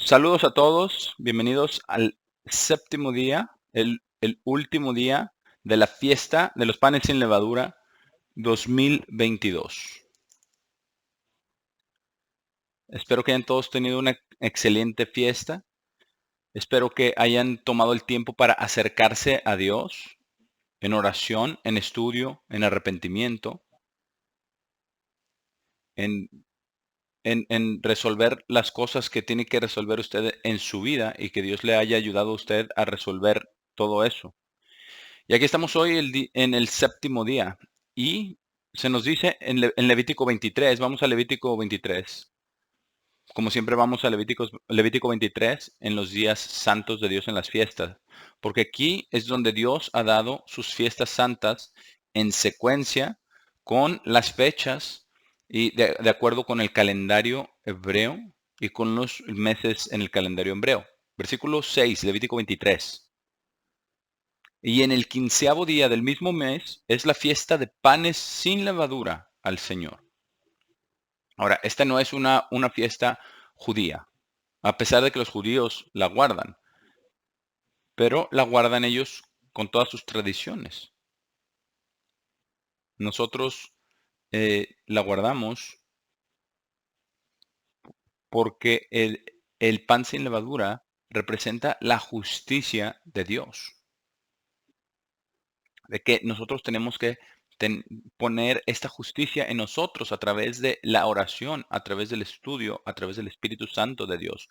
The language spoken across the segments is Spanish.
Saludos a todos, bienvenidos al séptimo día, el último día de la fiesta de los panes sin levadura 2022. Espero que hayan todos tenido una excelente fiesta. Espero que hayan tomado el tiempo para acercarse a Dios en oración, en estudio, en arrepentimiento, en, en resolver las cosas que tiene que resolver usted en su vida y que Dios le haya ayudado a usted a resolver todo eso. Y aquí estamos hoy en el séptimo día. Y se nos dice en Levítico 23, vamos a Levítico 23. Como siempre vamos a Levítico 23 en los días santos de Dios en las fiestas. Porque aquí es donde Dios ha dado sus fiestas santas en secuencia con las fechas y de acuerdo con el calendario hebreo y con los meses en el calendario hebreo. Versículo 6, Levítico 23. Y en el quinceavo día del mismo mes es la fiesta de panes sin levadura al Señor. Ahora, esta no es una fiesta judía, a pesar de que los judíos la guardan, pero la guardan ellos con todas sus tradiciones. Nosotros la guardamos porque el pan sin levadura representa la justicia de Dios. De que nosotros tenemos que poner esta justicia en nosotros a través de la oración, a través del estudio, a través del Espíritu Santo de Dios.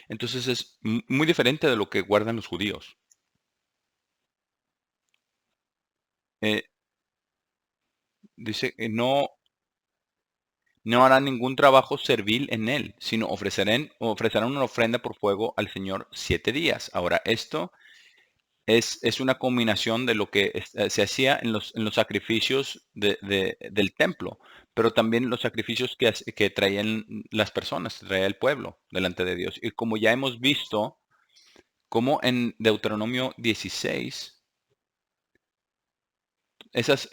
Entonces es muy diferente de lo que guardan los judíos. Eh, Dice que no harán ningún trabajo servil en él, sino ofrecerán una ofrenda por fuego al Señor 7 días. Ahora, esto es una combinación de lo que se hacía en los sacrificios del templo, pero también los sacrificios que traían las personas, traía el pueblo delante de Dios. Y como ya hemos visto, como en Deuteronomio 16, esas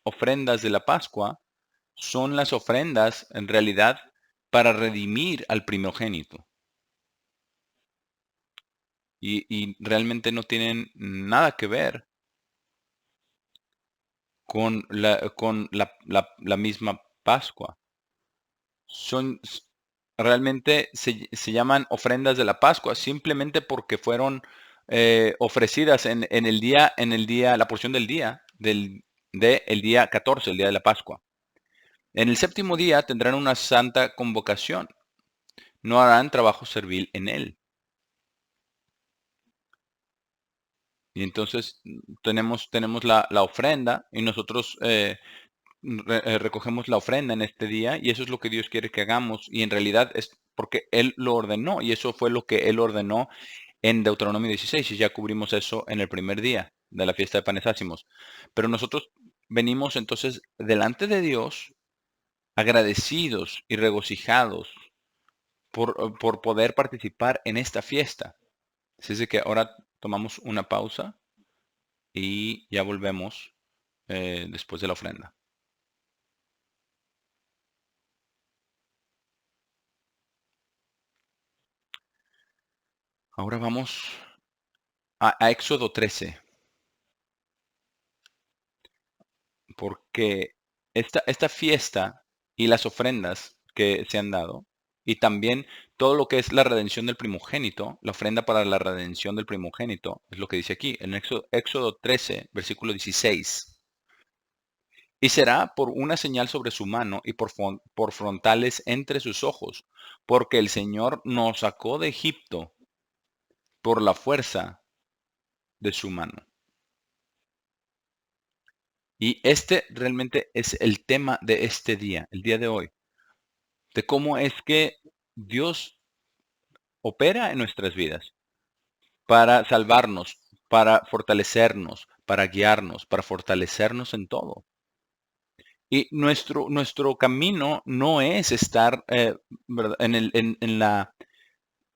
ofrendas de la Pascua son las ofrendas en realidad para redimir al primogénito. Y realmente no tienen nada que ver con la misma Pascua. Son realmente se llaman ofrendas de la Pascua simplemente porque fueron ofrecidas en el día, la porción del día del día 14, el día de la Pascua. En el séptimo día tendrán una santa convocación. No harán trabajo servil en él. Y entonces tenemos la ofrenda y nosotros recogemos la ofrenda en este día y eso es lo que Dios quiere que hagamos y en realidad es porque Él lo ordenó y eso fue lo que Él ordenó en Deuteronomio 16 y ya cubrimos eso en el primer día de la fiesta de panes ácimos. Pero nosotros venimos entonces delante de Dios agradecidos y regocijados por poder participar en esta fiesta. Así es de que ahora tomamos una pausa y ya volvemos después de la ofrenda. Ahora vamos a Éxodo 13, porque esta fiesta y las ofrendas que se han dado, y también todo lo que es la redención del primogénito, la ofrenda para la redención del primogénito, es lo que dice aquí, en Éxodo 13, versículo 16. Y será por una señal sobre su mano y por frontales entre sus ojos, porque el Señor nos sacó de Egipto por la fuerza de su mano. Y este realmente es el tema de este día, el día de hoy, de cómo es que Dios opera en nuestras vidas para salvarnos, para fortalecernos, para guiarnos, para fortalecernos en todo. Y nuestro camino no es estar ¿verdad?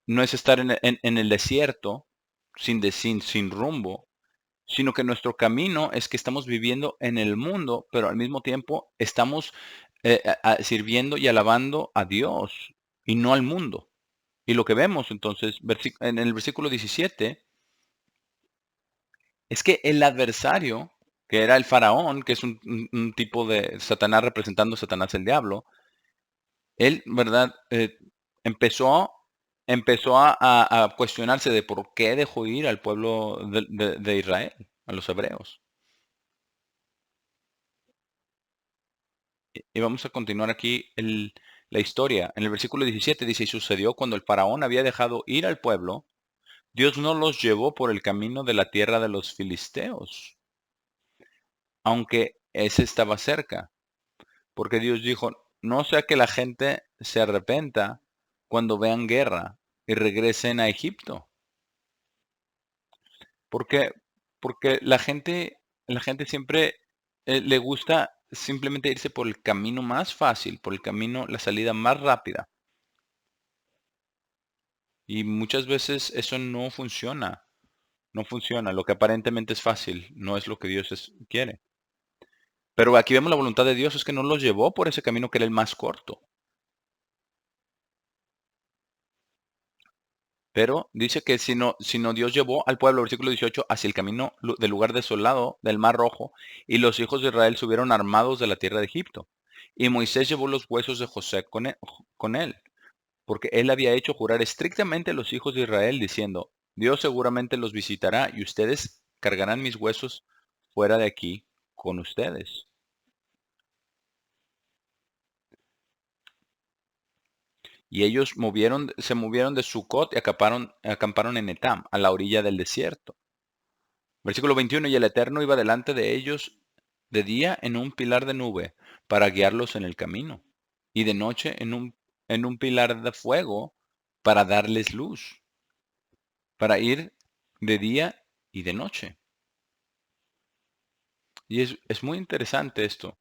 No es estar en el desierto sin rumbo, sino que nuestro camino es que estamos viviendo en el mundo, pero al mismo tiempo estamos sirviendo y alabando a Dios y no al mundo. Y lo que vemos entonces en el versículo 17 es que el adversario, que era el faraón, que es un tipo de Satanás representando a Satanás el diablo, él, ¿verdad? Empezó, empezó a cuestionarse de por qué dejó ir al pueblo de Israel, a los hebreos. Y vamos a continuar aquí la historia. En el versículo 17 dice, y sucedió cuando el faraón había dejado ir al pueblo, Dios no los llevó por el camino de la tierra de los filisteos, aunque ese estaba cerca, porque Dios dijo, no sea que la gente se arrepenta cuando vean guerra y regresen a Egipto. Porque, porque la gente siempre le gusta simplemente irse por el camino más fácil, por el camino, la salida más rápida. Y muchas veces eso no funciona, no funciona. Lo que aparentemente es fácil no es lo que Dios quiere. Pero aquí vemos la voluntad de Dios es que no los llevó por ese camino que era el más corto. Pero dice que si no Dios llevó al pueblo, versículo 18, hacia el camino del lugar desolado del Mar Rojo, y los hijos de Israel subieron armados de la tierra de Egipto. Y Moisés llevó los huesos de José con él, porque él había hecho jurar estrictamente a los hijos de Israel, diciendo, Dios seguramente los visitará, y ustedes cargarán mis huesos fuera de aquí con ustedes. Y ellos se movieron de Sucot y acamparon en Etam, a la orilla del desierto. Versículo 21, y el Eterno iba delante de ellos de día en un pilar de nube para guiarlos en el camino, y de noche en un pilar de fuego para darles luz, para ir de día y de noche. Y es muy interesante esto,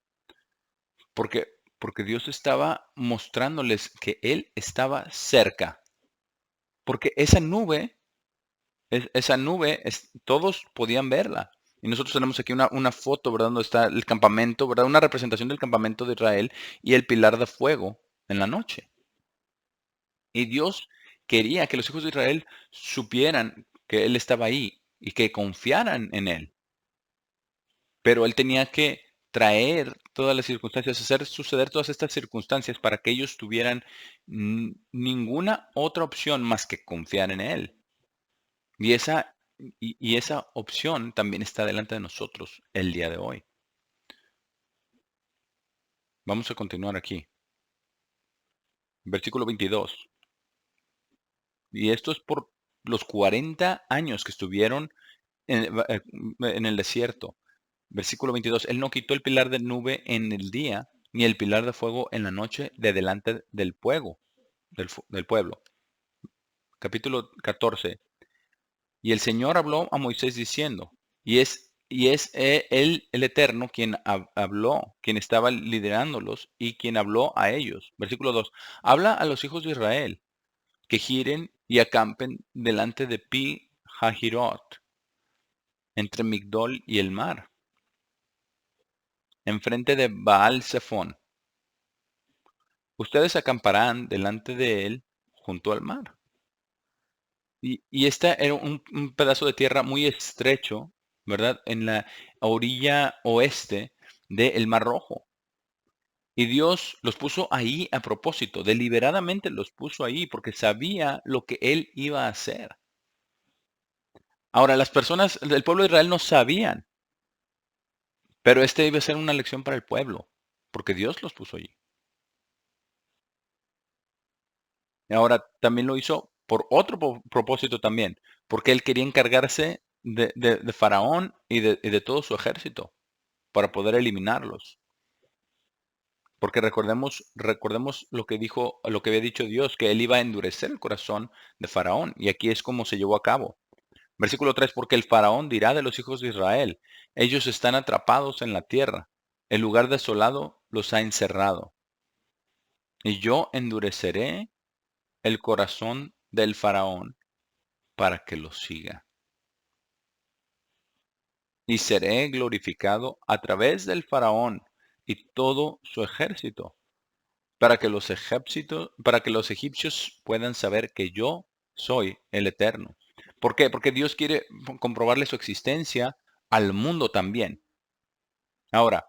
porque Dios estaba mostrándoles que Él estaba cerca, porque esa nube, todos podían verla. Y nosotros tenemos aquí una foto, ¿verdad? Donde está el campamento, ¿verdad? Una representación del campamento de Israel y el pilar de fuego en la noche. Y Dios quería que los hijos de Israel supieran que Él estaba ahí y que confiaran en Él. Pero Él tenía que traer todas las circunstancias, hacer suceder todas estas circunstancias para que ellos tuvieran ninguna otra opción más que confiar en Él. Y esa opción también está delante de nosotros el día de hoy. Vamos a continuar aquí. Versículo 22. Y esto es por los 40 años que estuvieron en el desierto. Versículo 22. Él no quitó el pilar de nube en el día, ni el pilar de fuego en la noche de delante del fuego, del pueblo. Capítulo 14. Y el Señor habló a Moisés diciendo, y es él el Eterno quien habló, quien estaba liderándolos y quien habló a ellos. Versículo 2. Habla a los hijos de Israel que giren y acampen delante de Pi Hahirot, entre Migdol y el mar, enfrente de Baal Zephón. Ustedes acamparán delante de él junto al mar. Y este era un pedazo de tierra muy estrecho, ¿verdad? En la orilla oeste del Mar Rojo. Y Dios los puso ahí a propósito, deliberadamente los puso ahí porque sabía lo que Él iba a hacer. Ahora, las personas del pueblo de Israel no sabían, pero este iba a ser una lección para el pueblo, porque Dios los puso allí. Y ahora, también lo hizo por otro propósito también, porque Él quería encargarse de Faraón y de todo su ejército para poder eliminarlos. Porque recordemos lo que había dicho Dios, que él iba a endurecer el corazón de Faraón. Y aquí es como se llevó a cabo. Versículo 3, porque el Faraón dirá de los hijos de Israel, ellos están atrapados en la tierra, el lugar desolado los ha encerrado. Y yo endureceré el corazón del Faraón para que los siga. Y seré glorificado a través del Faraón y todo su ejército. para que los egipcios puedan saber que yo soy el Eterno. ¿Por qué? Porque Dios quiere comprobarle su existencia al mundo también. Ahora,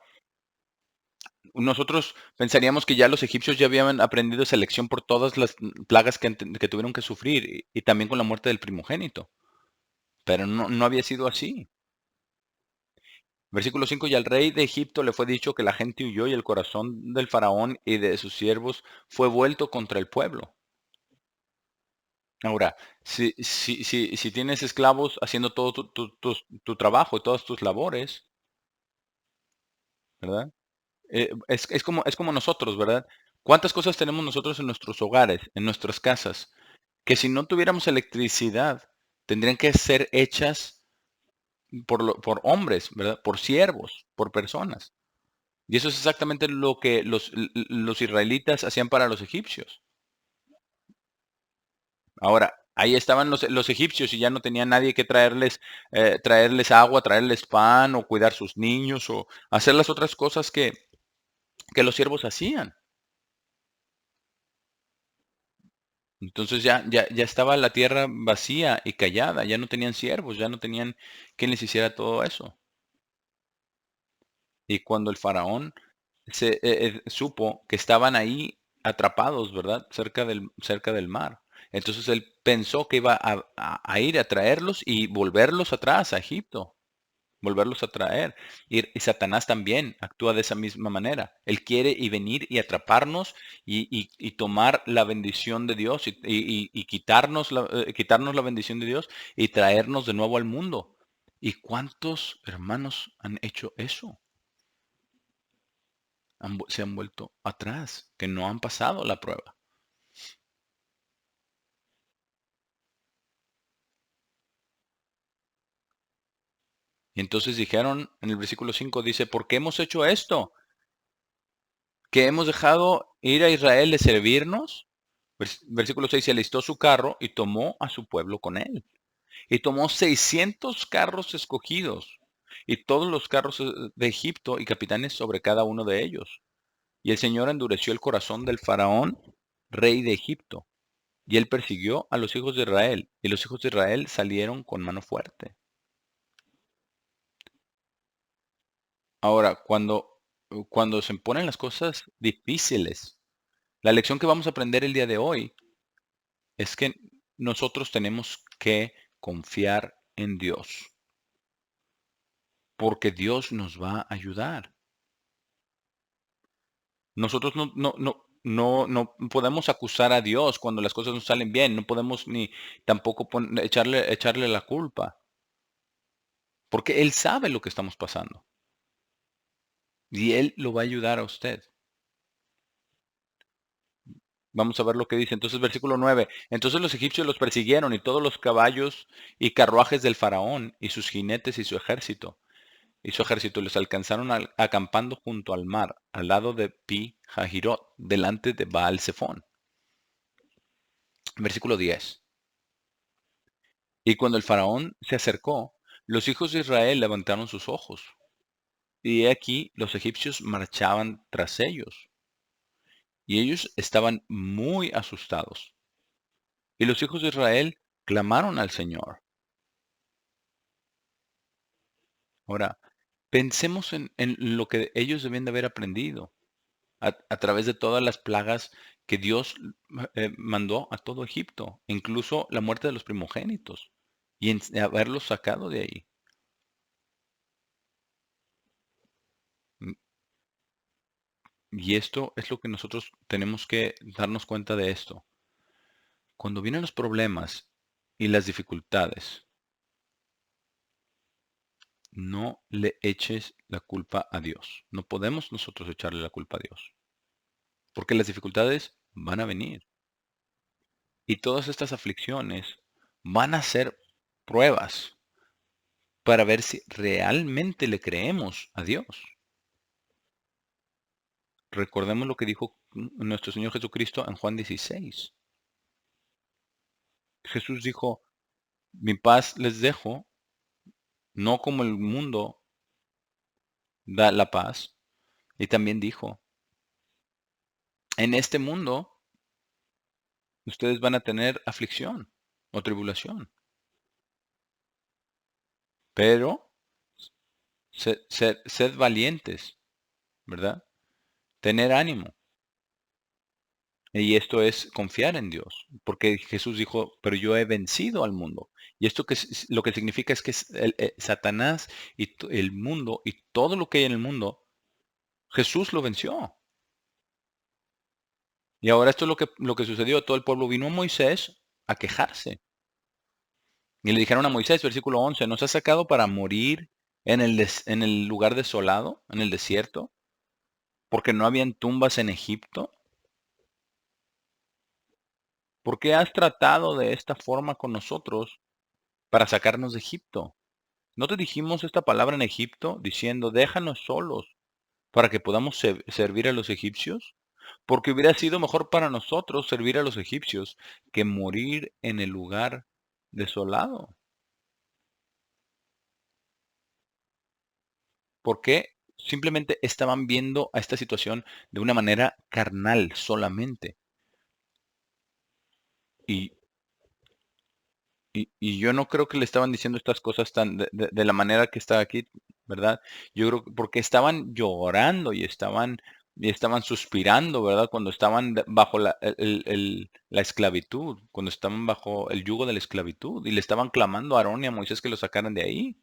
nosotros pensaríamos que ya los egipcios ya habían aprendido esa lección por todas las plagas que tuvieron que sufrir y también con la muerte del primogénito, pero no había sido así. Versículo 5, y al rey de Egipto le fue dicho que la gente huyó y el corazón del faraón y de sus siervos fue vuelto contra el pueblo. Ahora, si tienes esclavos haciendo todo tu trabajo y todas tus labores, ¿verdad? Es como nosotros, ¿verdad? ¿Cuántas cosas tenemos nosotros en nuestros hogares, en nuestras casas, que si no tuviéramos electricidad, tendrían que ser hechas por hombres, ¿verdad? Por siervos, por personas. Y eso es exactamente lo que los israelitas hacían para los egipcios. Ahora, ahí estaban los egipcios y ya no tenían nadie que traerles agua, traerles pan o cuidar sus niños o hacer las otras cosas que los siervos hacían. Entonces ya estaba la tierra vacía y callada, ya no tenían siervos, ya no tenían quien les hiciera todo eso. Y cuando el faraón supo que estaban ahí atrapados, ¿verdad? Cerca del mar. Entonces él pensó que iba a ir a traerlos y volverlos atrás a Egipto, volverlos a traer. Y Satanás también actúa de esa misma manera. Él quiere y venir y atraparnos y tomar la bendición de Dios y quitarnos la bendición de Dios y traernos de nuevo al mundo. ¿Y cuántos hermanos han hecho eso? Se han vuelto atrás, que no han pasado la prueba. Y entonces dijeron, en el versículo 5 dice, ¿por qué hemos hecho esto? ¿Que hemos dejado ir a Israel de servirnos? Versículo 6, se alistó su carro y tomó a su pueblo con él. Y tomó 600 carros escogidos y todos los carros de Egipto y capitanes sobre cada uno de ellos. Y el Señor endureció el corazón del faraón, rey de Egipto, y él persiguió a los hijos de Israel, y los hijos de Israel salieron con mano fuerte. Ahora, cuando se ponen las cosas difíciles, la lección que vamos a aprender el día de hoy es que nosotros tenemos que confiar en Dios, porque Dios nos va a ayudar. Nosotros no podemos acusar a Dios cuando las cosas no salen bien, no podemos ni tampoco echarle la culpa, porque Él sabe lo que estamos pasando y Él lo va a ayudar a usted. Vamos a ver lo que dice. Entonces, versículo 9. Entonces los egipcios los persiguieron y todos los caballos y carruajes del faraón y sus jinetes y su ejército. Y su ejército les alcanzaron acampando junto al mar, al lado de Pi Hahirot, delante de Baal Zephón. Versículo 10. Y cuando el faraón se acercó, los hijos de Israel levantaron sus ojos. Y he aquí los egipcios marchaban tras ellos. Y ellos estaban muy asustados. Y los hijos de Israel clamaron al Señor. Ahora, pensemos en lo que ellos debían de haber aprendido a través de todas las plagas que Dios mandó a todo Egipto, incluso la muerte de los primogénitos, y haberlos sacado de ahí. Mm, Y esto es lo que nosotros tenemos que darnos cuenta de esto. Cuando vienen los problemas y las dificultades, no le eches la culpa a Dios. No podemos nosotros echarle la culpa a Dios, porque las dificultades van a venir. Y todas estas aflicciones van a ser pruebas para ver si realmente le creemos a Dios. Recordemos lo que dijo nuestro Señor Jesucristo en Juan 16. Jesús dijo, mi paz les dejo, no como el mundo da la paz. Y también dijo, en este mundo ustedes van a tener aflicción o tribulación, pero sed valientes, ¿verdad? Tener ánimo. Y esto es confiar en Dios, porque Jesús dijo, pero yo he vencido al mundo. Y esto lo que significa es que Satanás y el mundo y todo lo que hay en el mundo, Jesús lo venció. Y ahora esto es lo que sucedió. Todo el pueblo vino a Moisés a quejarse. Y le dijeron a Moisés, versículo 11, ¿nos has sacado para morir en el lugar desolado, en el desierto? Porque no habían tumbas en Egipto. ¿Por qué has tratado de esta forma con nosotros para sacarnos de Egipto? ¿No te dijimos esta palabra en Egipto, diciendo, déjanos solos para que podamos servir a los egipcios? Porque hubiera sido mejor para nosotros servir a los egipcios que morir en el lugar desolado. Porque simplemente estaban viendo a esta situación de una manera carnal solamente. Y y yo no creo que le estaban diciendo estas cosas tan de la manera que está aquí, ¿verdad? Yo creo que porque estaban llorando y estaban suspirando, ¿verdad? Cuando estaban bajo la esclavitud, cuando estaban bajo el yugo de la esclavitud, y le estaban clamando a Aarón y a Moisés que los sacaran de ahí.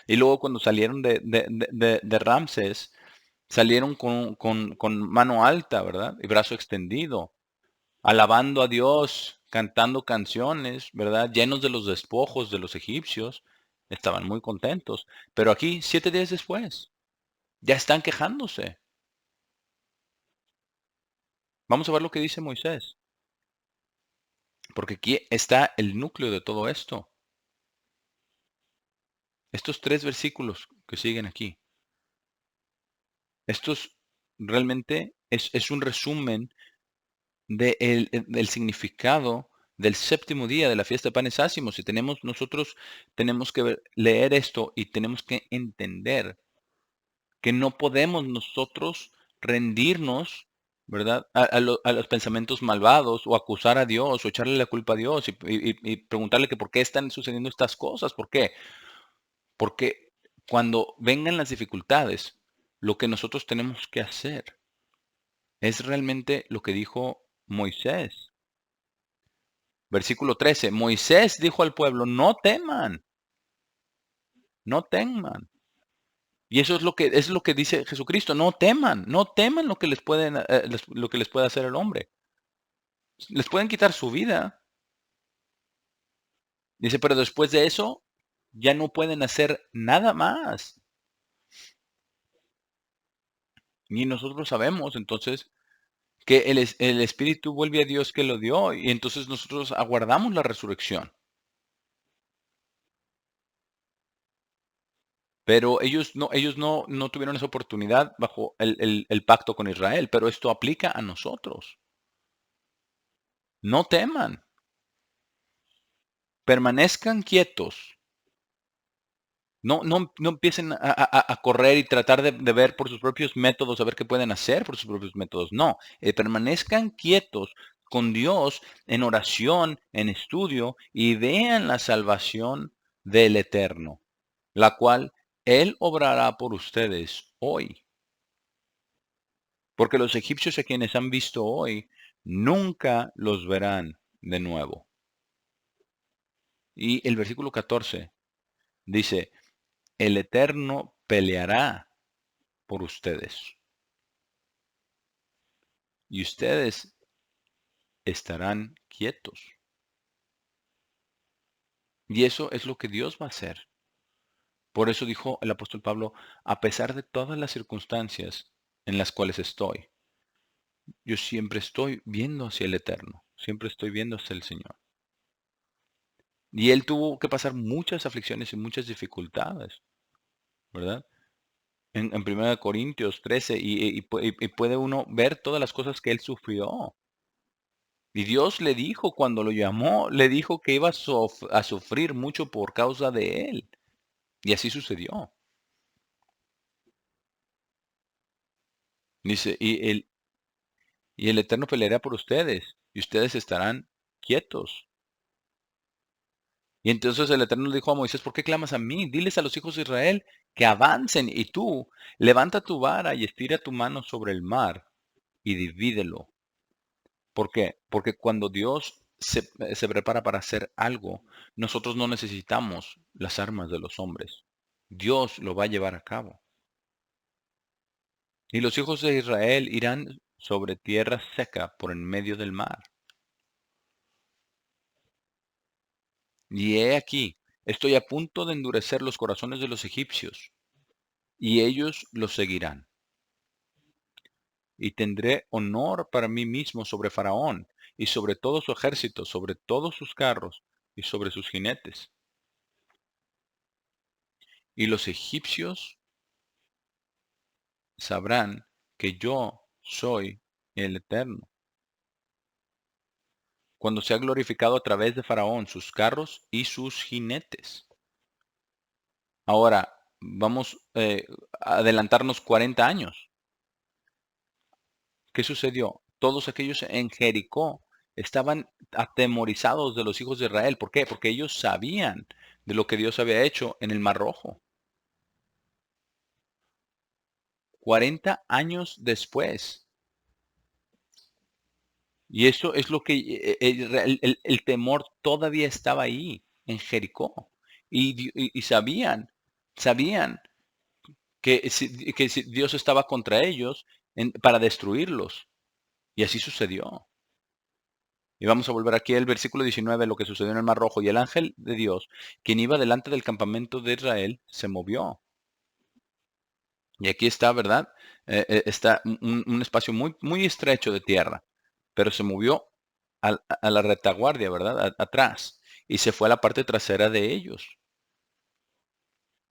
Y luego cuando salieron de Ramses, salieron con mano alta, ¿verdad? Y brazo extendido, alabando a Dios, cantando canciones, ¿verdad? Llenos de los despojos de los egipcios. Estaban muy contentos. Pero aquí, 7 días después, ya están quejándose. Vamos a ver lo que dice Moisés, porque aquí está el núcleo de todo esto. Estos 3 versículos que siguen aquí. Estos realmente es un resumen del significado del séptimo día de la fiesta de panes ácimos. Y nosotros tenemos que leer esto y tenemos que entender que no podemos nosotros rendirnos, ¿verdad? A los pensamientos malvados o acusar a Dios o echarle la culpa a Dios y preguntarle que por qué están sucediendo estas cosas. ¿Por qué? Porque cuando vengan las dificultades, lo que nosotros tenemos que hacer es realmente lo que dijo Moisés. Versículo 13. Moisés dijo al pueblo, no teman, no teman. Y eso es lo que dice Jesucristo, no teman, no teman lo que lo que les puede hacer el hombre. Les pueden quitar su vida. Dice, pero después de eso ya no pueden hacer nada más. Y nosotros sabemos entonces que el Espíritu vuelve a Dios que lo dio y entonces nosotros aguardamos la resurrección. Pero ellos no tuvieron esa oportunidad bajo el pacto con Israel, pero esto aplica a nosotros. No teman, permanezcan quietos. No empiecen a correr y tratar de ver por sus propios métodos, a ver qué pueden hacer por sus propios métodos. No, permanezcan quietos con Dios en oración, en estudio, y vean la salvación del Eterno, la cual Él obrará por ustedes hoy. Porque los egipcios a quienes han visto hoy, nunca los verán de nuevo. Y el versículo 14 dice, el Eterno peleará por ustedes y ustedes estarán quietos. Y eso es lo que Dios va a hacer. Por eso dijo el apóstol Pablo, a pesar de todas las circunstancias en las cuales estoy, yo siempre estoy viendo hacia el Eterno, siempre estoy viendo hacia el Señor. Y él tuvo que pasar muchas aflicciones y muchas dificultades, ¿verdad? En 1 Corintios 13 y puede uno ver todas las cosas que él sufrió. Y Dios le dijo cuando lo llamó, le dijo que iba a sufrir mucho por causa de él. Y así sucedió. Dice, y el Eterno peleará por ustedes, y ustedes estarán quietos. Y entonces el Eterno le dijo a Moisés, ¿por qué clamas a mí? Diles a los hijos de Israel que avancen, y tú levanta tu vara y estira tu mano sobre el mar y divídelo. ¿Por qué? Porque cuando Dios se prepara para hacer algo, nosotros no necesitamos las armas de los hombres. Dios lo va a llevar a cabo. Y los hijos de Israel irán sobre tierra seca por en medio del mar. Y he aquí, estoy a punto de endurecer los corazones de los egipcios, y ellos los seguirán. Y tendré honor para mí mismo sobre Faraón, y sobre todo su ejército, sobre todos sus carros, y sobre sus jinetes. Y los egipcios sabrán que yo soy el Eterno, cuando sea glorificado a través de Faraón, sus carros y sus jinetes. Ahora, vamos a adelantarnos 40 años. ¿Qué sucedió? Todos aquellos en Jericó estaban atemorizados de los hijos de Israel. ¿Por qué? Porque ellos sabían de lo que Dios había hecho en el Mar Rojo. 40 años después. Y eso es lo que el temor todavía estaba ahí, en Jericó. Y sabían que si Dios estaba contra ellos para destruirlos. Y así sucedió. Y vamos a volver aquí al versículo 19, lo que sucedió en el Mar Rojo. Y el ángel de Dios, quien iba delante del campamento de Israel, se movió. Y aquí está, ¿verdad? Está un espacio muy, muy estrecho de tierra, pero se movió a la retaguardia, ¿verdad? Atrás. Y se fue a la parte trasera de ellos.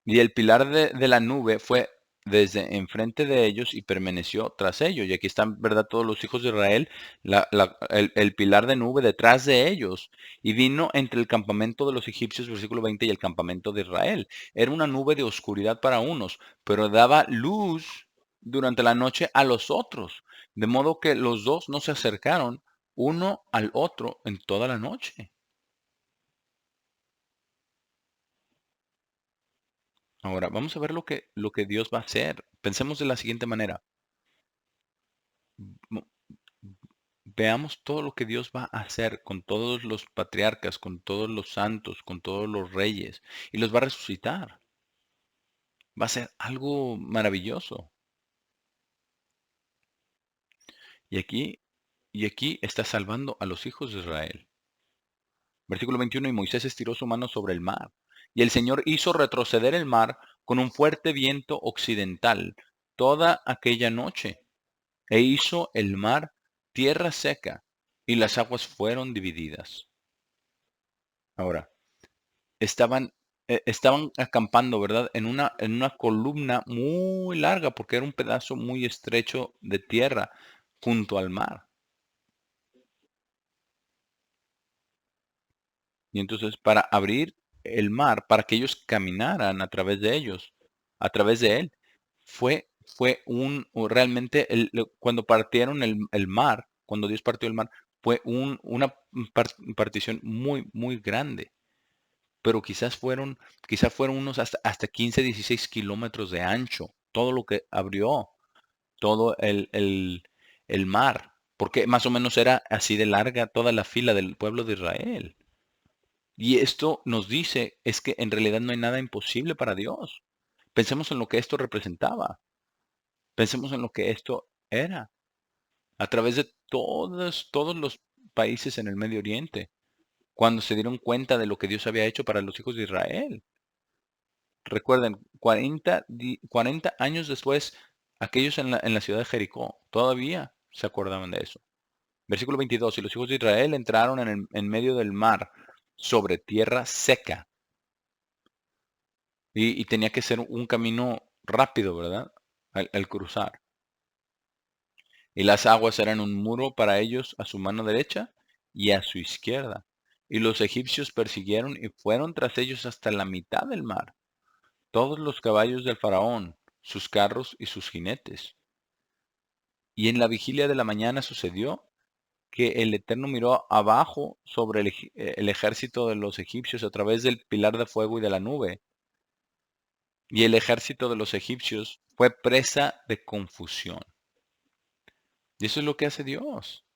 Y el pilar de la nube fue desde enfrente de ellos y permaneció tras ellos. Y aquí están, ¿verdad? Todos los hijos de Israel, el pilar de nube detrás de ellos. Y vino entre el campamento de los egipcios, versículo 20, y el campamento de Israel. Era una nube de oscuridad para unos, pero daba luz durante la noche a los otros. De modo que los dos no se acercaron uno al otro en toda la noche. Ahora, vamos a ver lo que Dios va a hacer. Pensemos de la siguiente manera. Mo- Veamos todo lo que Dios va a hacer con todos los patriarcas, con todos los santos, con todos los reyes, y los va a resucitar. Va a ser algo maravilloso. Y aquí, y aquí está salvando a los hijos de Israel. Versículo 21, y Moisés estiró su mano sobre el mar, y el Señor hizo retroceder el mar con un fuerte viento occidental toda aquella noche, e hizo el mar tierra seca, y las aguas fueron divididas. Ahora, estaban acampando, ¿verdad? En una columna muy larga, porque era un pedazo muy estrecho de tierra junto al mar. Y entonces, para abrir el mar, para que ellos caminaran a través de ellos, a través de él, fue realmente, cuando partieron el mar, cuando Dios partió el mar, fue una partición muy, muy grande. Pero quizás fueron unos hasta 15, 16 kilómetros de ancho, todo lo que abrió, todo el mar, porque más o menos era así de larga toda la fila del pueblo de Israel. Y esto nos dice es que en realidad no hay nada imposible para Dios. Pensemos en lo que esto representaba, pensemos en lo que esto era, a través de todos los países en el Medio Oriente, cuando se dieron cuenta de lo que Dios había hecho para los hijos de Israel. Recuerden, 40 años después, aquellos en la ciudad de Jericó todavía se acordaban de eso. Versículo 22, y los hijos de Israel entraron en medio del mar sobre tierra seca. Y tenía que ser un camino rápido, ¿verdad? Al cruzar. Y las aguas eran un muro para ellos a su mano derecha y a su izquierda. Y los egipcios persiguieron y fueron tras ellos hasta la mitad del mar, todos los caballos del faraón, sus carros y sus jinetes. Y en la vigilia de la mañana sucedió que el Eterno miró abajo sobre el ejército de los egipcios a través del pilar de fuego y de la nube, y el ejército de los egipcios fue presa de confusión. Y eso es lo que hace Dios.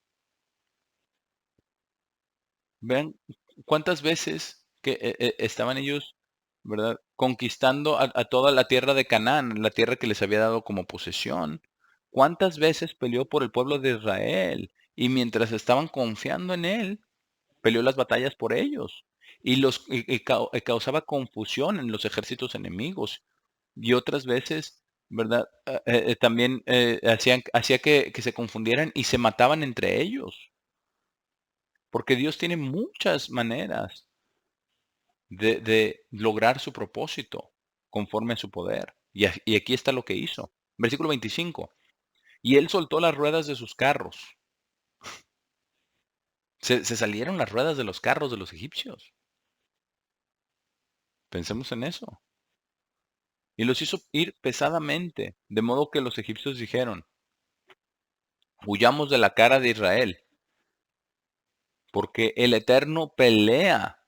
Vean cuántas veces que estaban ellos, ¿verdad? Conquistando a toda la tierra de Canaán, la tierra que les había dado como posesión. ¿Cuántas veces peleó por el pueblo de Israel? Y mientras estaban confiando en él, peleó las batallas por ellos. Y causaba confusión en los ejércitos enemigos. Y otras veces, ¿verdad? También hacía que se confundieran y se mataban entre ellos. Porque Dios tiene muchas maneras de lograr su propósito conforme a su poder. Y aquí está lo que hizo. Versículo 25. Y él soltó las ruedas de sus carros. Se salieron las ruedas de los carros de los egipcios. Pensemos en eso. Y los hizo ir pesadamente, de modo que los egipcios dijeron, huyamos de la cara de Israel, porque el Eterno pelea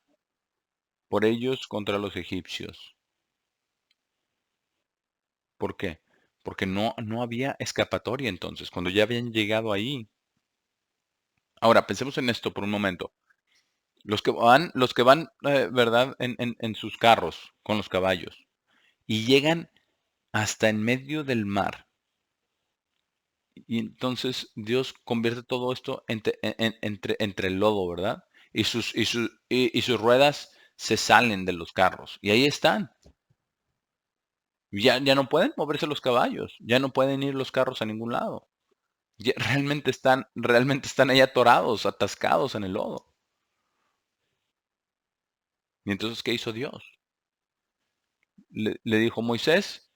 por ellos contra los egipcios. ¿Por qué? Porque no había escapatoria entonces, cuando ya habían llegado ahí. Ahora, pensemos en esto por un momento. Los que van, ¿verdad? En sus carros, con los caballos, y llegan hasta en medio del mar. Y entonces Dios convierte todo esto entre el lodo, ¿verdad? Y sus ruedas se salen de los carros. Y ahí están. Ya no pueden moverse los caballos, ya no pueden ir los carros a ningún lado. Realmente están ahí atorados, atascados en el lodo. Y entonces, ¿qué hizo Dios? Le dijo, Moisés,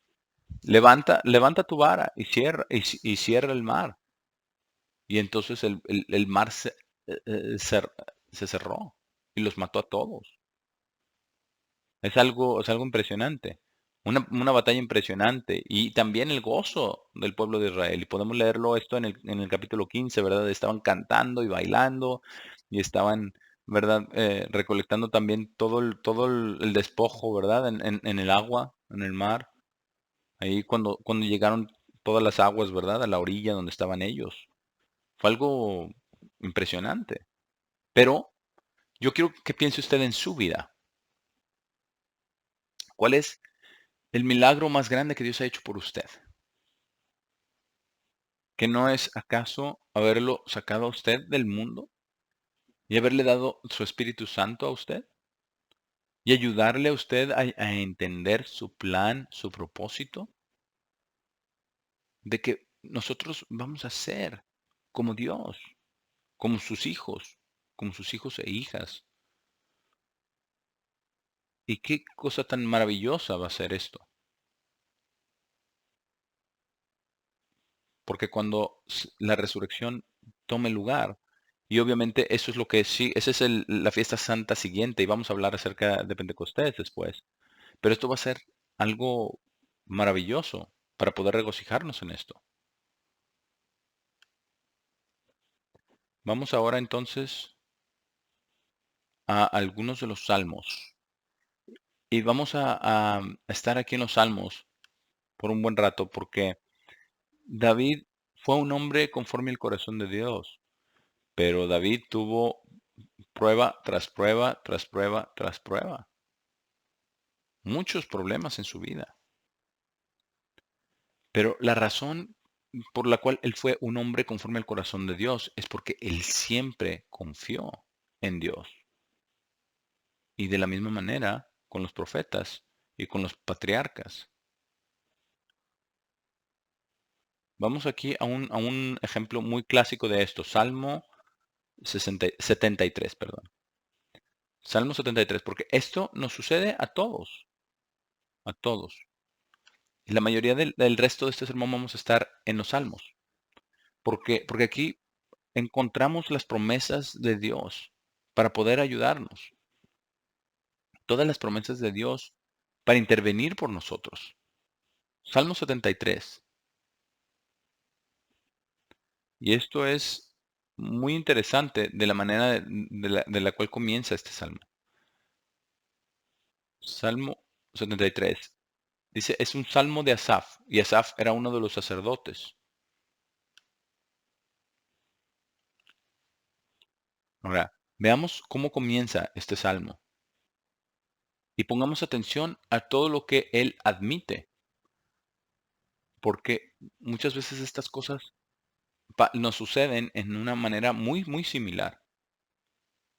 levanta tu vara y cierra el mar. Y entonces el mar eh, eh, cer- se cerró y los mató a todos. Es algo impresionante. Una batalla impresionante. Y también el gozo del pueblo de Israel. Y podemos leerlo esto en el capítulo 15, ¿verdad? Estaban cantando y bailando y estaban, ¿verdad? Recolectando también todo el despojo, ¿verdad? En el agua, en el mar. Ahí cuando llegaron todas las aguas, ¿verdad? A la orilla donde estaban ellos. Fue algo impresionante. Pero yo quiero que piense usted en su vida. ¿Cuál es el milagro más grande que Dios ha hecho por usted? ¿Que no es acaso haberlo sacado a usted del mundo y haberle dado su Espíritu Santo a usted y ayudarle a usted a entender su plan, su propósito, de que nosotros vamos a ser como Dios, como sus hijos e hijas? ¿Y qué cosa tan maravillosa va a ser esto? Porque cuando la resurrección tome lugar, y obviamente eso es lo que sí, esa es la fiesta santa siguiente, y vamos a hablar acerca de Pentecostés después, pero esto va a ser algo maravilloso para poder regocijarnos en esto. Vamos ahora entonces a algunos de los salmos, y vamos a estar aquí en los salmos por un buen rato, porque David fue un hombre conforme al corazón de Dios, pero David tuvo prueba tras prueba, tras prueba, tras prueba. Muchos problemas en su vida. Pero la razón por la cual él fue un hombre conforme al corazón de Dios es porque él siempre confió en Dios. Y de la misma manera con los profetas y con los patriarcas. Vamos aquí a un ejemplo muy clásico de esto. Salmo 73, perdón. Salmo 73, porque esto nos sucede a todos, a todos. Y la mayoría del resto de este sermón vamos a estar en los salmos. Porque aquí encontramos las promesas de Dios para poder ayudarnos. Todas las promesas de Dios para intervenir por nosotros. Salmo 73. Y esto es muy interesante de la manera de la cual comienza este salmo. Salmo 73. Dice, es un salmo de Asaf, y Asaf era uno de los sacerdotes. Ahora, veamos cómo comienza este salmo y pongamos atención a todo lo que él admite, porque muchas veces estas cosas nos suceden en una manera muy, muy similar.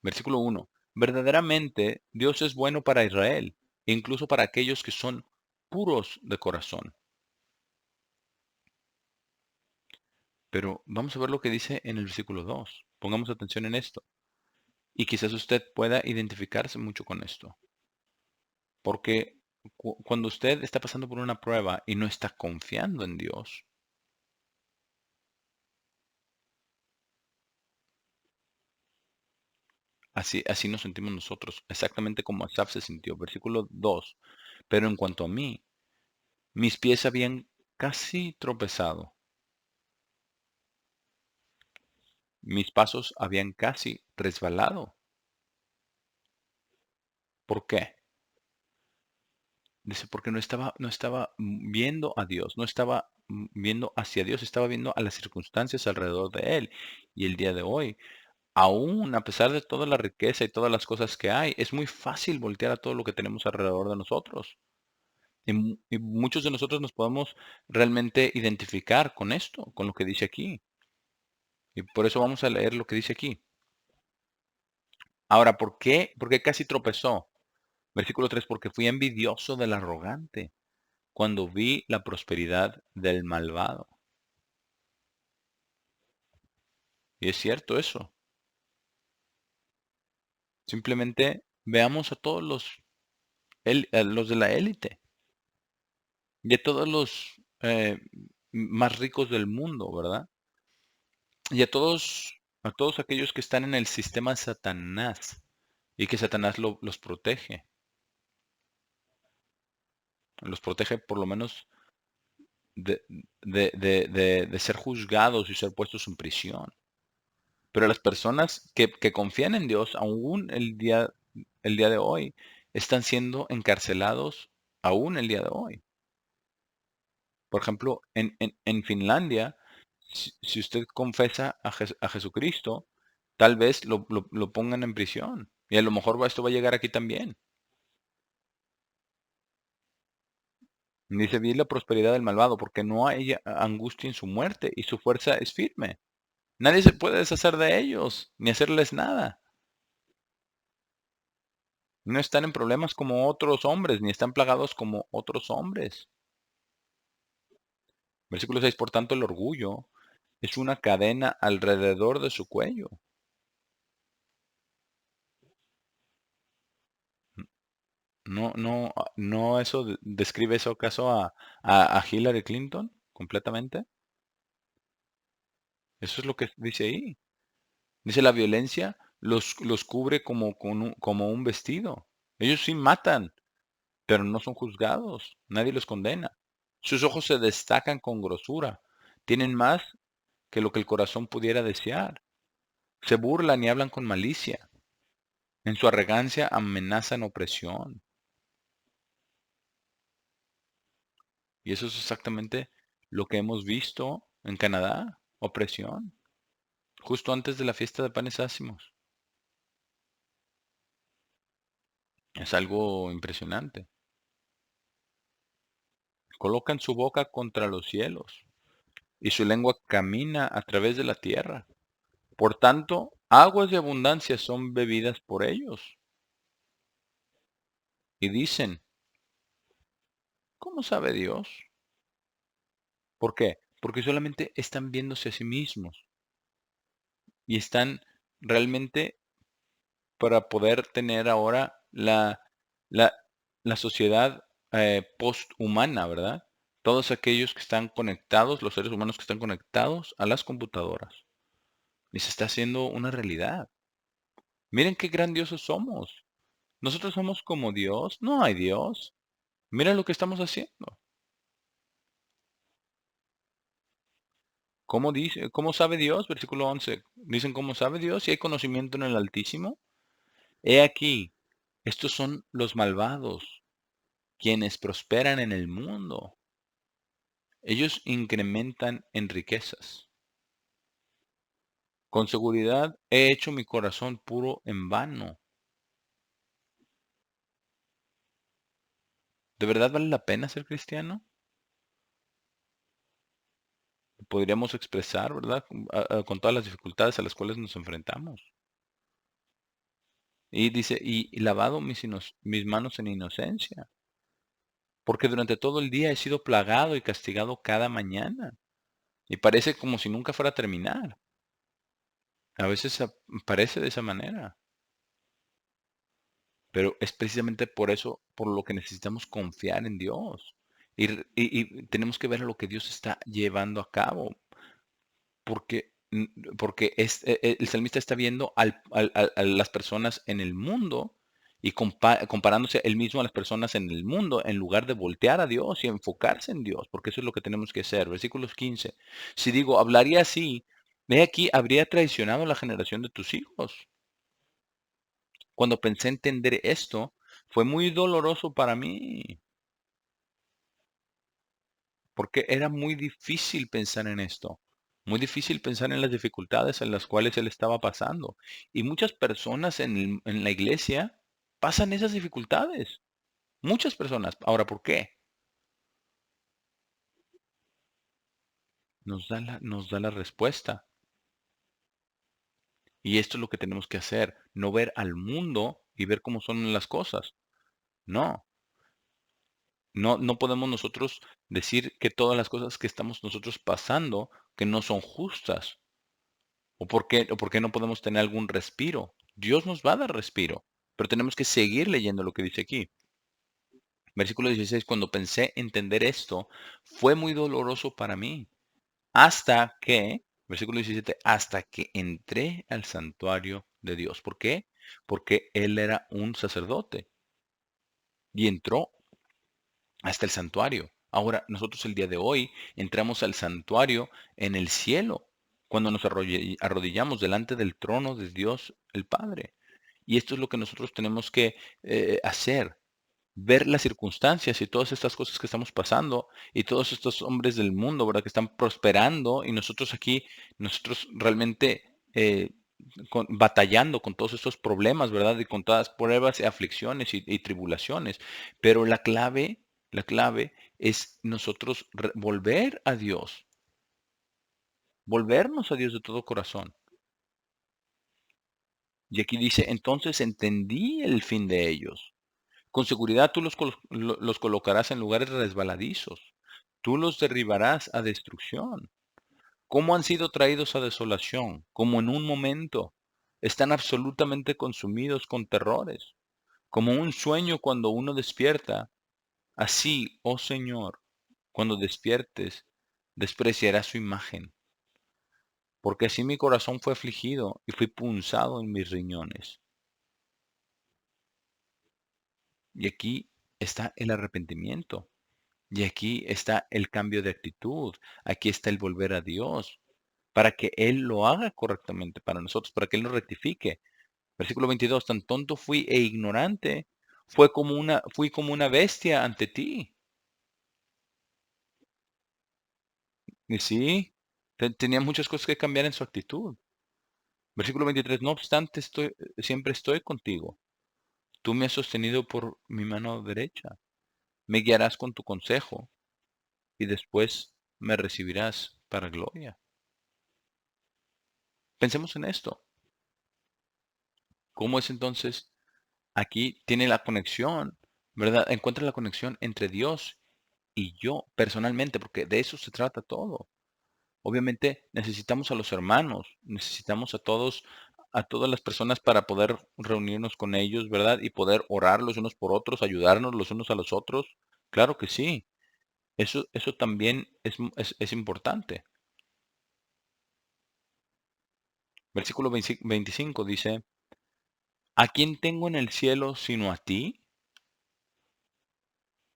Versículo 1. Verdaderamente Dios es bueno para Israel, e incluso para aquellos que son puros de corazón. Pero vamos a ver lo que dice en el versículo 2. Pongamos atención en esto. Y quizás usted pueda identificarse mucho con esto. Porque cuando usted está pasando por una prueba y no está confiando en Dios, así nos sentimos nosotros, exactamente como Asaf se sintió. Versículo 2. Pero en cuanto a mí, mis pies habían casi tropezado, mis pasos habían casi resbalado. ¿Por qué? Dice, porque no estaba viendo a Dios, no estaba viendo hacia Dios, estaba viendo a las circunstancias alrededor de él. Y el día de hoy, aún a pesar de toda la riqueza y todas las cosas que hay, es muy fácil voltear a todo lo que tenemos alrededor de nosotros. Y muchos de nosotros nos podemos realmente identificar con esto, con lo que dice aquí. Y por eso vamos a leer lo que dice aquí. Ahora, ¿por qué? Porque casi tropezó. Versículo 3, porque fui envidioso del arrogante cuando vi la prosperidad del malvado. Y es cierto eso. Simplemente veamos a todos los de la élite y a todos los más ricos del mundo, ¿verdad? Y a todos aquellos que están en el sistema Satanás y que Satanás los protege. Los protege por lo menos de, de ser juzgados y ser puestos en prisión. Pero las personas que confían en Dios, aún el día de hoy, están siendo encarcelados aún el día de hoy. Por ejemplo, en Finlandia, si usted confesa a Jesucristo, tal vez lo pongan en prisión. Y a lo mejor esto va a llegar aquí también. Dice, vi la prosperidad del malvado, porque no hay angustia en su muerte y su fuerza es firme. Nadie se puede deshacer de ellos, ni hacerles nada. No están en problemas como otros hombres, ni están plagados como otros hombres. Versículo 6. Por tanto, el orgullo es una cadena alrededor de su cuello. No, no, no eso describe eso acaso a Hillary Clinton completamente. Eso es lo que dice ahí. Dice la violencia los cubre como un vestido. Ellos sí matan, pero no son juzgados. Nadie los condena. Sus ojos se destacan con grosura. Tienen más que lo que el corazón pudiera desear. Se burlan y hablan con malicia. En su arrogancia amenazan opresión. Y eso es exactamente lo que hemos visto en Canadá. Opresión. Justo antes de la fiesta de panes ácimos. Es algo impresionante. Colocan su boca contra los cielos y su lengua camina a través de la tierra. Por tanto, aguas de abundancia son bebidas por ellos. Y dicen, ¿cómo sabe Dios? ¿Por qué? Porque solamente están viéndose a sí mismos y están realmente para poder tener ahora la, la sociedad posthumana, ¿verdad? Todos aquellos que están conectados, los seres humanos que están conectados a las computadoras. Y se está haciendo una realidad. Miren qué grandiosos somos. Nosotros somos como Dios. No hay Dios. Mira lo que estamos haciendo. ¿Cómo dice? ¿Cómo sabe Dios? Versículo 11. Dicen, ¿cómo sabe Dios? Si hay conocimiento en el Altísimo. He aquí, estos son los malvados, quienes prosperan en el mundo. Ellos incrementan en riquezas. Con seguridad he hecho mi corazón puro en vano. ¿De verdad vale la pena ser cristiano? Podríamos expresar, ¿verdad? Con todas las dificultades a las cuales nos enfrentamos. Y dice, y lavado mis manos en inocencia, porque durante todo el día he sido plagado y castigado cada mañana. Y parece como si nunca fuera a terminar. A veces parece de esa manera, pero es precisamente por eso, por lo que necesitamos confiar en Dios. Y tenemos que ver lo que Dios está llevando a cabo. Porque el salmista está viendo a las personas en el mundo y comparándose él mismo a las personas en el mundo en lugar de voltear a Dios y enfocarse en Dios, porque eso es lo que tenemos que hacer. Versículos 15. Si digo, hablaría así, ve aquí, habría traicionado la generación de tus hijos. Cuando pensé entender esto, fue muy doloroso para mí, porque era muy difícil pensar en esto. Muy difícil pensar en las dificultades en las cuales él estaba pasando. Y muchas personas en la iglesia pasan esas dificultades. Muchas personas. Ahora, ¿por qué? Nos da la respuesta. Y esto es lo que tenemos que hacer. No ver al mundo y ver cómo son las cosas. No, no podemos nosotros decir que todas las cosas que estamos nosotros pasando, que no son justas. ¿O por qué no podemos tener algún respiro? Dios nos va a dar respiro, pero tenemos que seguir leyendo lo que dice aquí. Versículo 16, cuando pensé entender esto, fue muy doloroso para mí, hasta que, versículo 17, hasta que entré al santuario de Dios. ¿Por qué? Porque él era un sacerdote y entró hasta el santuario. Ahora, nosotros el día de hoy entramos al santuario en el cielo, cuando nos arrodillamos delante del trono de Dios el Padre. Y esto es lo que nosotros tenemos que hacer, ver las circunstancias y todas estas cosas que estamos pasando y todos estos hombres del mundo, ¿verdad? Que están prosperando y nosotros aquí, nosotros realmente batallando con todos estos problemas, ¿verdad? Y con todas pruebas y aflicciones y tribulaciones. Pero la clave es nosotros volver a Dios, volvernos a Dios de todo corazón. Y aquí dice, entonces entendí el fin de ellos. Con seguridad tú los colocarás en lugares resbaladizos. Tú los derribarás a destrucción. ¿Cómo han sido traídos a desolación? Como en un momento. Están absolutamente consumidos con terrores. Como un sueño cuando uno despierta. Así, oh Señor, cuando despiertes, despreciarás su imagen. Porque así mi corazón fue afligido y fui punzado en mis riñones. Y aquí está el arrepentimiento. Y aquí está el cambio de actitud, aquí está el volver a Dios, para que Él lo haga correctamente para nosotros, para que Él nos rectifique. Versículo 22, tan tonto fui e ignorante, fui como una bestia ante ti. Y sí, tenía muchas cosas que cambiar en su actitud. Versículo 23, no obstante, siempre estoy contigo. Tú me has sostenido por mi mano derecha. Me guiarás con tu consejo y después me recibirás para gloria. Pensemos en esto. ¿Cómo es entonces? Aquí tiene la conexión, ¿verdad? Encuentra la conexión entre Dios y yo personalmente, porque de eso se trata todo. Obviamente necesitamos a los hermanos, necesitamos a todas las personas para poder reunirnos con ellos, ¿verdad? Y poder orar los unos por otros, ayudarnos los unos a los otros. Claro que sí. Eso también es importante. Versículo 25 dice, ¿a quién tengo en el cielo sino a ti?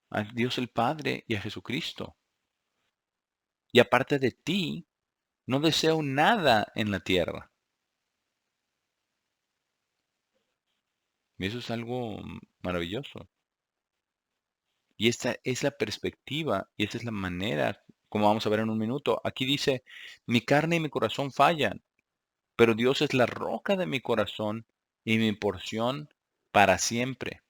A Dios el Padre y a Jesucristo. Y aparte de ti, No deseo nada en la tierra. Y eso es algo maravilloso. Y esta es la perspectiva y esa es la manera, como vamos a ver en un minuto. Aquí dice, mi carne y mi corazón fallan, pero Dios es la roca de mi corazón y mi porción para siempre,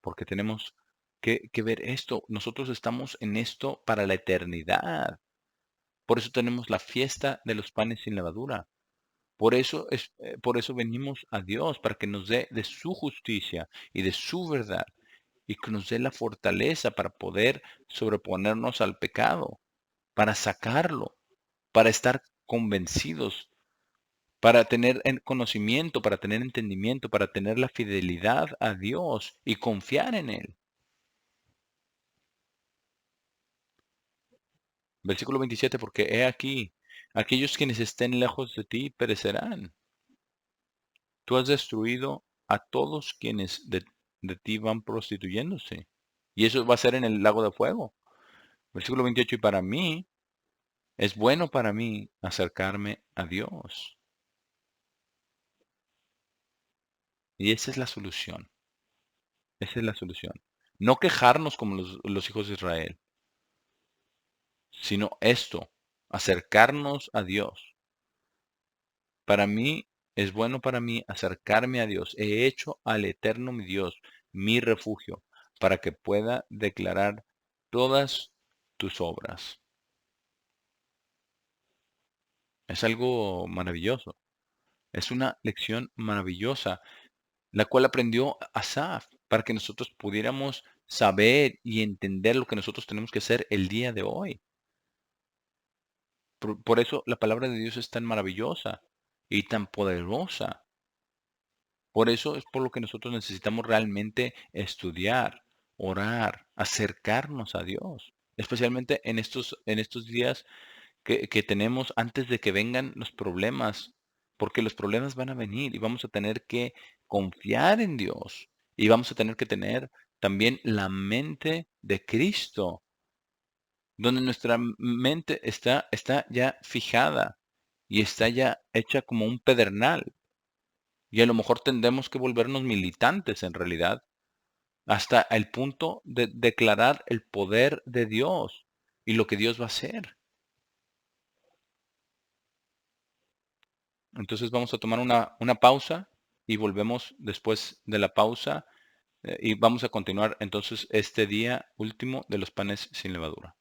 porque tenemos que ver esto. Nosotros estamos en esto para la eternidad. Por eso tenemos la fiesta de los panes sin levadura. Por eso venimos a Dios, para que nos dé de su justicia y de su verdad, y que nos dé la fortaleza para poder sobreponernos al pecado, para sacarlo, para estar convencidos, para tener conocimiento, para tener entendimiento, para tener la fidelidad a Dios y confiar en Él. Versículo 27, porque he aquí, aquellos quienes estén lejos de ti perecerán. Tú has destruido a todos quienes de ti van prostituyéndose. Y eso va a ser en el lago de fuego. Versículo 28, y para mí, es bueno para mí acercarme a Dios. Y esa es la solución. Esa es la solución. No quejarnos como los hijos de Israel, sino esto, acercarnos a Dios. Para mí, es bueno para mí acercarme a Dios. He hecho al eterno mi Dios mi refugio, para que pueda declarar todas tus obras. Es algo maravilloso. Es una lección maravillosa, la cual aprendió Asaf, para que nosotros pudiéramos saber y entender lo que nosotros tenemos que hacer el día de hoy. Por eso la palabra de Dios es tan maravillosa y tan poderosa. Por eso es por lo que nosotros necesitamos realmente estudiar, orar, acercarnos a Dios, especialmente en estos días que tenemos antes de que vengan los problemas, porque los problemas van a venir y vamos a tener que confiar en Dios y vamos a tener que tener también la mente de Cristo, donde nuestra mente está ya fijada y está ya hecha como un pedernal. Y a lo mejor tendremos que volvernos militantes en realidad, hasta el punto de declarar el poder de Dios y lo que Dios va a hacer. Entonces vamos a tomar una pausa y volvemos después de la pausa y vamos a continuar entonces este día último de los panes sin levadura.